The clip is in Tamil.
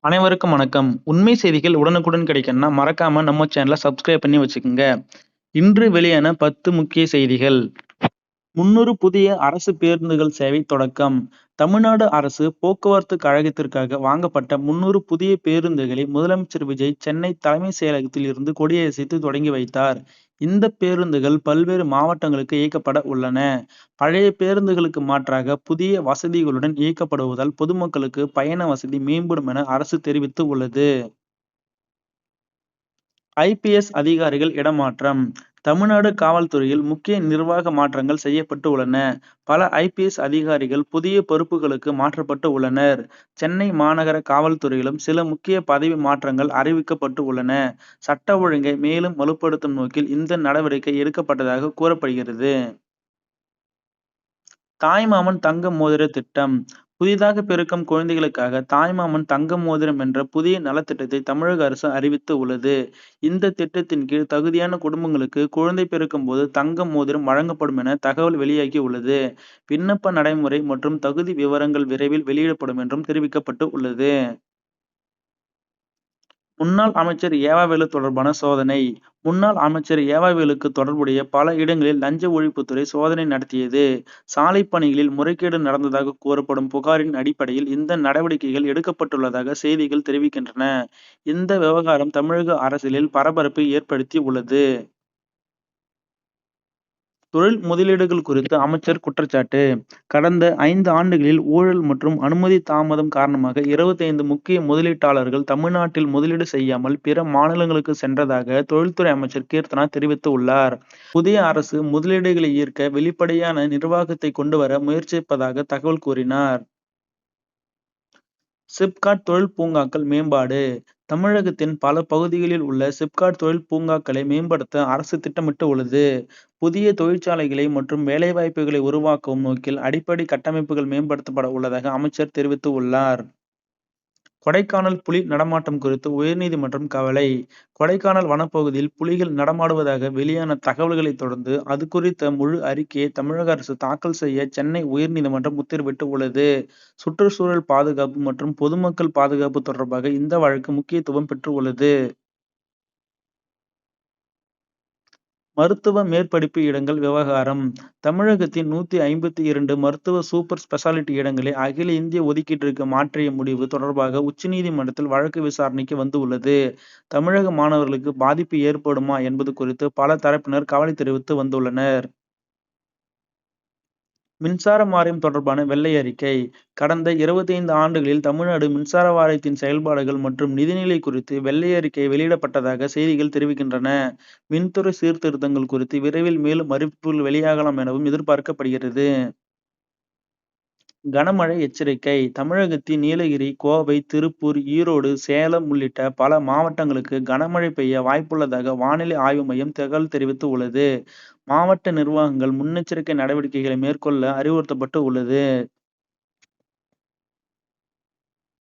அனைவருக்கும் வணக்கம். உண்மை செய்திகள் உடனுக்குடன் கிடைக்கணும்னா, மறக்காம நம்ம சேனல சப்ஸ்கிரைப் பண்ணி வச்சுக்கங்க. இன்று வெளியான 10 முக்கிய செய்திகள். 300 புதிய அரசு பேருந்துகள் சேவை தொடக்கம். தமிழ்நாடு அரசு போக்குவரத்து கழகத்திற்காக வாங்கப்பட்ட 300 புதிய பேருந்துகளை முதலமைச்சர் விஜய் சென்னை தலைமைச் செயலகத்தில் இருந்து கொடியசைத்து தொடங்கி வைத்தார். இந்த பேருந்துகள் பல்வேறு மாவட்டங்களுக்கு இயக்கப்பட உள்ளன. பழைய பேருந்துகளுக்கு மாற்றாக புதிய வசதிகளுடன் இயக்கப்படுவதால் பொதுமக்களுக்கு பயண வசதி மேம்படும் என அரசு தெரிவித்து உள்ளது. ஐபிஎஸ் அதிகாரிகள் இடமாற்றம். தமிழ்நாடு காவல்துறையில் முக்கிய நிர்வாக மாற்றங்கள் செய்யப்பட்டு உள்ளன. பல ஐபிஎஸ் அதிகாரிகள் புதிய பொறுப்புகளுக்கு மாற்றப்பட்டு உள்ளனர். சென்னை மாநகர காவல்துறையிலும் சில முக்கிய பதவி மாற்றங்கள் அறிவிக்கப்பட்டு உள்ளன. சட்ட ஒழுங்கை மேலும் வலுப்படுத்தும் நோக்கில் இந்த நடவடிக்கை எடுக்கப்பட்டதாக கூறப்படுகிறது. தாய்மாமன் தங்க மோதிர திட்டம். புதிதாக பிறக்கும் குழந்தைகளுக்காக தாய்மாமன் தங்க மோதிரம் என்ற புதிய நலத்திட்டத்தை தமிழக அரசு அறிவித்து உள்ளது. இந்த திட்டத்தின் கீழ் தகுதியான குடும்பங்களுக்கு குழந்தை பிறக்கும் போது தங்க மோதிரம் வழங்கப்படும் என தகவல் வெளியாகி உள்ளது. விண்ணப்ப நடைமுறை மற்றும் தகுதி விவரங்கள் விரைவில் வெளியிடப்படும் என்றும் தெரிவிக்கப்பட்டு உள்ளது. முன்னாள் அமைச்சர் ஏவாவேலு தொடர்பான சோதனை. முன்னாள் அமைச்சர் ஏவாவேலுக்கு தொடர்புடைய பல இடங்களில் லஞ்ச ஒழிப்புத்துறை சோதனை நடத்தியது. சாலை பணிகளில் முறைகேடு நடந்ததாக கூறப்படும் புகாரின் அடிப்படையில் இந்த நடவடிக்கைகள் எடுக்கப்பட்டுள்ளதாக செய்திகள் தெரிவிக்கின்றன. இந்த விவகாரம் தமிழக அரசியலில் பரபரப்பை ஏற்படுத்தி உள்ளது. தொழில் முதலீடுகள் குறித்து அமைச்சர் குற்றச்சாட்டு. கடந்த 5 ஆண்டுகளில் ஊழல் மற்றும் அனுமதி தாமதம் காரணமாக 25 முக்கிய முதலீட்டாளர்கள் தமிழ்நாட்டில் முதலீடு செய்யாமல் பிற மாநிலங்களுக்கு சென்றதாக தொழில்துறை அமைச்சர் கீர்த்தனா தெரிவித்து உள்ளார். புதிய அரசு முதலீடுகளை ஈர்க்க வெளிப்படையான நிர்வாகத்தை கொண்டுவர முயற்சிப்பதாக தகவல் கூறினார். சிப்காட் தொழில் பூங்காக்கள் மேம்பாடு. தமிழகத்தின் பல பகுதிகளில் உள்ள சிப்காட் தொழில் பூங்காக்களை மேம்படுத்த அரசு திட்டமிட்டு உள்ளது. புதிய தொழிற்சாலைகளை மற்றும் வேலைவாய்ப்புகளை உருவாக்கும் நோக்கில் அடிப்படை கட்டமைப்புகள் மேம்படுத்தப்பட உள்ளதாக அமைச்சர் தெரிவித்து உள்ளார். கொடைக்கானல் புலி நடமாட்டம் குறித்து உயர்நீதிமன்றம் கவலை. கொடைக்கானல் வனப்பகுதியில் புலிகள் நடமாடுவதாக வெளியான தகவல்களை தொடர்ந்து அது குறித்த முழு அறிக்கையை தமிழக அரசு தாக்கல் செய்ய சென்னை உயர்நீதிமன்றம் உத்தரவிட்டு உள்ளது. சுற்றுச்சூழல் பாதுகாப்பு மற்றும் பொதுமக்கள் பாதுகாப்பு தொடர்பாக இந்த வழக்கு முக்கியத்துவம் பெற்று உள்ளது. மருத்துவ மேற்படிப்பு இடங்கள் விவகாரம். தமிழகத்தின் 152 மருத்துவ சூப்பர் ஸ்பெஷாலிட்டி இடங்களை அகில இந்திய ஒதுக்கீட்டிற்கு மாற்றிய முடிவு தொடர்பாக உச்சநீதிமன்றத்தில் வழக்கு விசாரணைக்கு வந்து உள்ளது. தமிழக மாணவர்களுக்கு பாதிப்பு ஏற்படுமா என்பது குறித்து பல தரப்பினர் கவலை தெரிவித்து வந்துள்ளனர். மின்சார வாரியம் தொடர்பான வெள்ளை அறிக்கை. கடந்த 25 ஆண்டுகளில் தமிழ்நாடு மின்சார வாரியத்தின் செயல்பாடுகள் மற்றும் நிதிநிலை குறித்து வெள்ளை அறிக்கை வெளியிடப்பட்டதாக செய்திகள் தெரிவிக்கின்றன. மின்துறை சீர்திருத்தங்கள் குறித்து விரைவில் மேலும் அறிவிப்புகள் வெளியாகலாம் எனவும் எதிர்பார்க்கப்படுகிறது. கனமழை எச்சரிக்கை. தமிழகத்தின் நீலகிரி, கோவை, திருப்பூர், ஈரோடு, சேலம் உள்ளிட்ட பல மாவட்டங்களுக்கு கனமழை பெய்ய வாய்ப்புள்ளதாக வானிலை ஆய்வு மையம் தகவல் தெரிவித்து உள்ளது. மாவட்ட நிர்வாகங்கள் முன்னெச்சரிக்கை நடவடிக்கைகளை மேற்கொள்ள அறிவுறுத்தப்பட்டு உள்ளது.